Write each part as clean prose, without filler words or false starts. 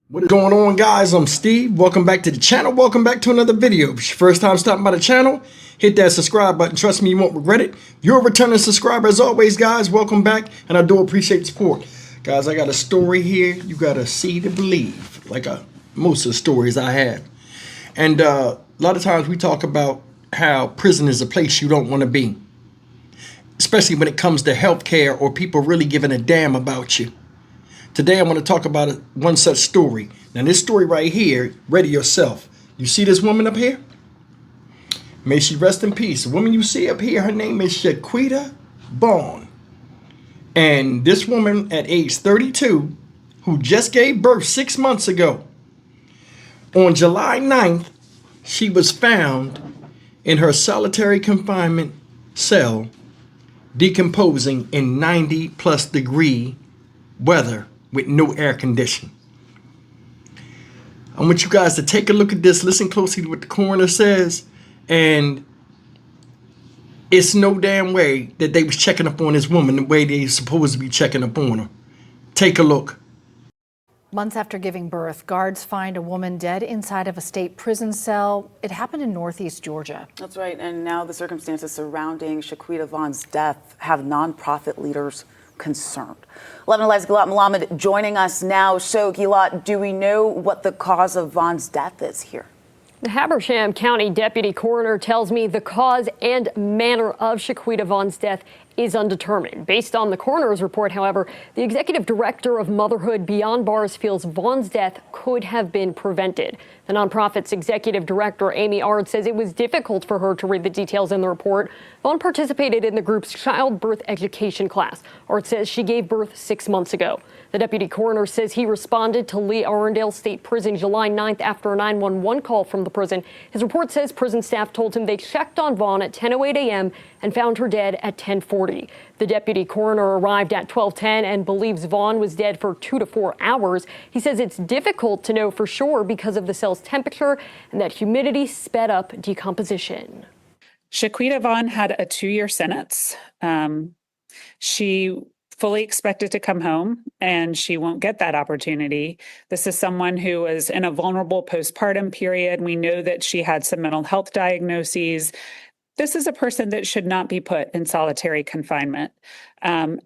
What is going on, guys? I'm Steve. Welcome back to the channel. Welcome back to another video. If it's your first time stopping by the channel, hit that subscribe button. Trust me, you won't regret it. If you're a returning subscriber, as always, guys, welcome back, and I do appreciate the support. Guys, I got a story here. You gotta see to believe, like most of the stories I have. And a lot of times we talk about how prison is a place you don't want to be, especially when it comes to healthcare or people really giving a damn about you. Today I want to talk about one such story. Now this story right here, ready yourself. You see this woman up here? May she rest in peace. The woman you see up here, her name is Shaquita Vaughn. And this woman at age 32, who just gave birth 6 months ago, on July 9th, she was found in her solitary confinement cell, decomposing in 90+ degree weather with no air conditioning. I want you guys to take a look at this, listen closely to what the coroner says, and it's no damn way that they was checking up on this woman the way they supposed to be checking up on her. Take a look. Months after giving birth, guards find a woman dead inside of a state prison cell. It happened in Northeast Georgia. That's right, and now the circumstances surrounding Shaquita Vaughn's death have nonprofit leaders concerned. 11 Alive's Gilad Malamed joining us now. So, Gilad, do we know what the cause of Vaughn's death is here? The Habersham County Deputy Coroner tells me the cause and manner of Shaquita Vaughn's death is undetermined. Based on the coroner's report, however, the executive director of Motherhood Beyond Bars feels Vaughn's death could have been prevented. The nonprofit's executive director, Amy Ard, says it was difficult for her to read the details in the report. Vaughn participated in the group's childbirth education class. Ard says she gave birth 6 months ago. The deputy coroner says he responded to Lee Arundel State Prison July 9th after a 911 call from the prison. His report says prison staff told him they checked on Vaughn at 10:08 a.m. and found her dead at 10:40. The deputy coroner arrived at 12:10 and believes Vaughn was dead for 2 to 4 hours. He says it's difficult to know for sure because of the cell's temperature and that humidity sped up decomposition. Shaquita Vaughn had a 2-year sentence. She fully expected to come home, and she won't get that opportunity. This is someone who was in a vulnerable postpartum period. We know that she had some mental health diagnoses. This is a person that should not be put in solitary confinement. And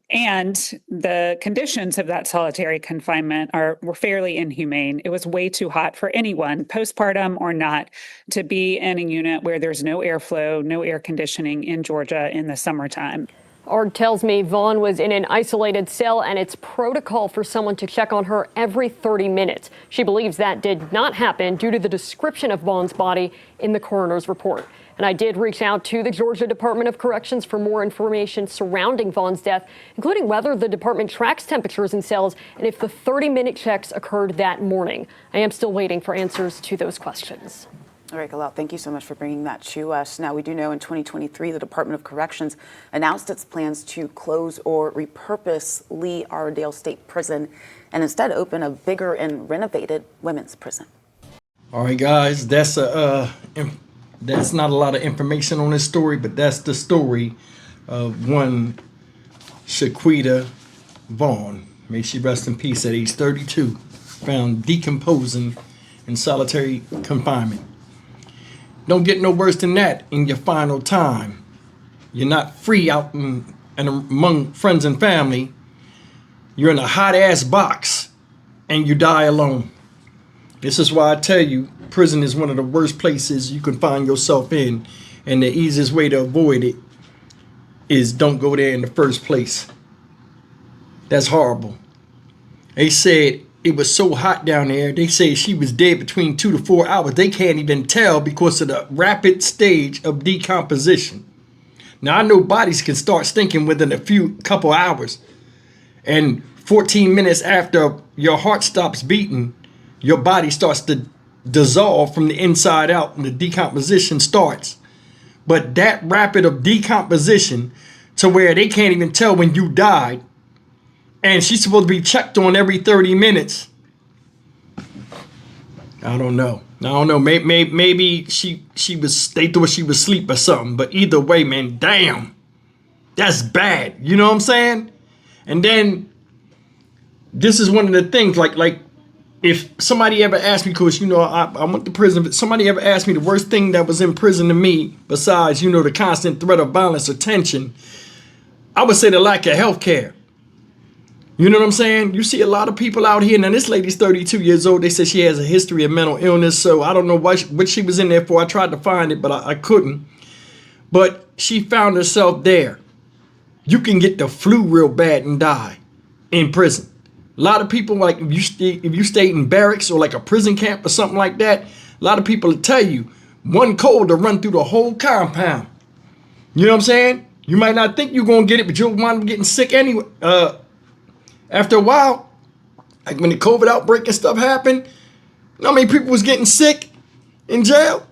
the conditions of that solitary confinement were fairly inhumane. It was way too hot for anyone, postpartum or not, to be in a unit where there's no airflow, no air conditioning in Georgia in the summertime. Ard tells me Vaughn was in an isolated cell and it's protocol for someone to check on her every 30 minutes. She believes that did not happen due to the description of Vaughn's body in the coroner's report. And I did reach out to the Georgia Department of Corrections for more information surrounding Vaughn's death, including whether the department tracks temperatures in cells and if the 30-minute checks occurred that morning. I am still waiting for answers to those questions. All right, Gilad, thank you so much for bringing that to us. Now, we do know in 2023, the Department of Corrections announced its plans to close or repurpose Lee Arundel State Prison and instead open a bigger and renovated women's prison. All right, guys, that's not a lot of information on this story, but that's the story of one Shaquita Vaughn. May she rest in peace at age 32, found decomposing in solitary confinement. Don't get no worse than that in your final time. You're not free out and among friends and family. You're in a hot-ass box and you die alone. This is why I tell you, prison is one of the worst places you can find yourself in, and the easiest way to avoid it is don't go there in the first place. That's horrible. They said it was so hot down there. They say she was dead between 2 to 4 hours. They can't even tell because of the rapid stage of decomposition. Now, I know bodies can start stinking within a couple hours. And 14 minutes after your heart stops beating, your body starts to dissolve from the inside out and the decomposition starts. But that rapid of decomposition to where they can't even tell when you died, and she's supposed to be checked on every 30 minutes. I don't know. Maybe they thought she was asleep or something. But either way, man, damn. That's bad. You know what I'm saying? And then this is one of the things, like if somebody ever asked me, because, you know, I went to prison, but somebody ever asked me the worst thing that was in prison to me, besides, you know, the constant threat of violence or tension, I would say the lack of health care. You know what I'm saying? You see a lot of people out here. Now, this lady's 32 years old. They said she has a history of mental illness. So I don't know what she was in there for. I tried to find it, but I couldn't. But she found herself there. You can get the flu real bad and die in prison. A lot of people, like if you stay in barracks or like a prison camp or something like that, a lot of people will tell you one cold to run through the whole compound. You know what I'm saying? You might not think you're going to get it, but you'll wind up getting sick anyway. After a while, like when the COVID outbreak and stuff happened, you know how many people was getting sick in jail?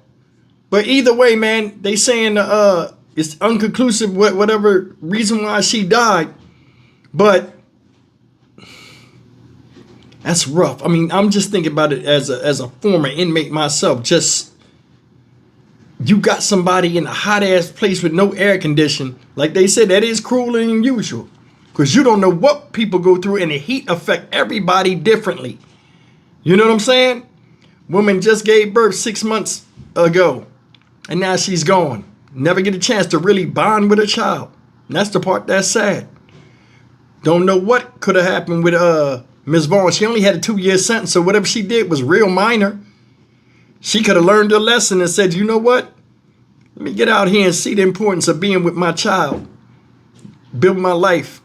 But either way, man, they saying it's unconclusive whatever reason why she died. But that's rough. I mean, I'm just thinking about it as a former inmate myself. Just, you got somebody in a hot ass place with no air conditioning. Like they said, that is cruel and unusual. Because you don't know what people go through, and the heat affect everybody differently. You know what I'm saying? Woman just gave birth 6 months ago, and now she's gone. Never get a chance to really bond with a child. And that's the part that's sad. Don't know what could have happened with Ms. Vaughn. She only had a 2-year sentence, so whatever she did was real minor. She could have learned a lesson and said, you know what? Let me get out here and see the importance of being with my child. Build my life.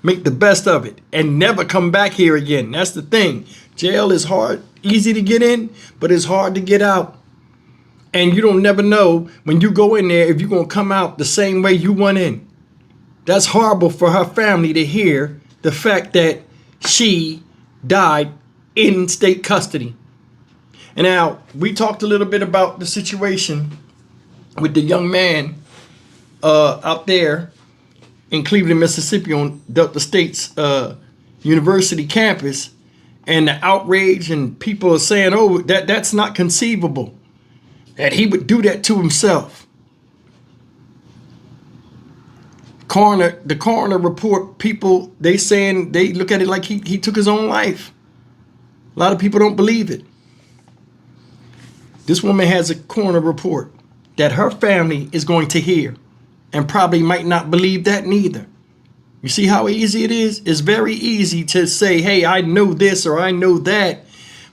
Make the best of it and never come back here again. That's the thing. Jail is hard, easy to get in, but it's hard to get out. And you don't never know when you go in there if you're going to come out the same way you went in. That's horrible for her family to hear the fact that she died in state custody. And now we talked a little bit about the situation with the young man out there in Cleveland, Mississippi on Delta State's university campus, and the outrage, and people are saying, oh, that's not conceivable, that he would do that to himself. The coroner report, people, they saying they look at it like he took his own life. A lot of people don't believe it. This woman has a coroner report that her family is going to hear, and probably might not believe that neither. You see how easy it is? It's very easy to say, hey, I know this or I know that.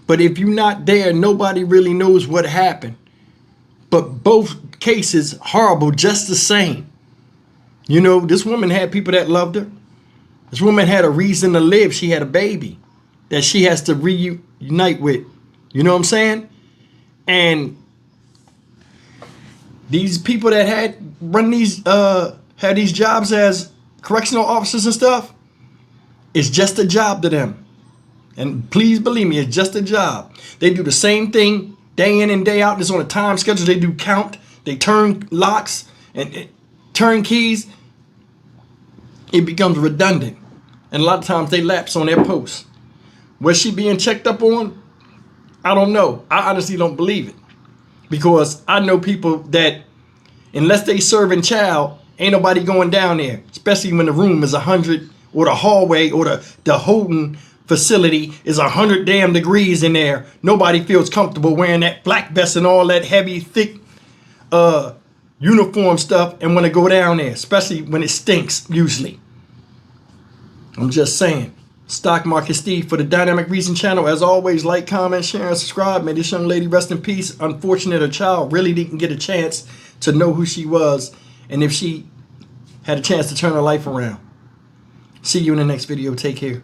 But if you're not there, nobody really knows what happened. But both cases horrible just the same. You know, this woman had people that loved her. This woman had a reason to live. She had a baby that she has to reunite with. You know what I'm saying? And these people that had these jobs as correctional officers and stuff, it's just a job to them. And please believe me, it's just a job. They do the same thing day in and day out. It's on a time schedule. They do count. They turn locks and turn keys. It becomes redundant. And a lot of times they lapse on their posts. Was she being checked up on? I don't know. I honestly don't believe it. Because I know people that, unless they serving child, ain't nobody going down there. Especially when the room is 100, or the hallway or the holding facility is 100 damn degrees in there. Nobody feels comfortable wearing that black vest and all that heavy, thick uniform stuff and want to go down there. Especially when it stinks, usually. I'm just saying. Stock Market Steve for the Dynamic Reason channel. As always, like, comment, share, and subscribe. May this young lady rest in peace. Unfortunate her child really didn't get a chance to know who she was, and if she had a chance to turn her life around. See you in the next video. Take care.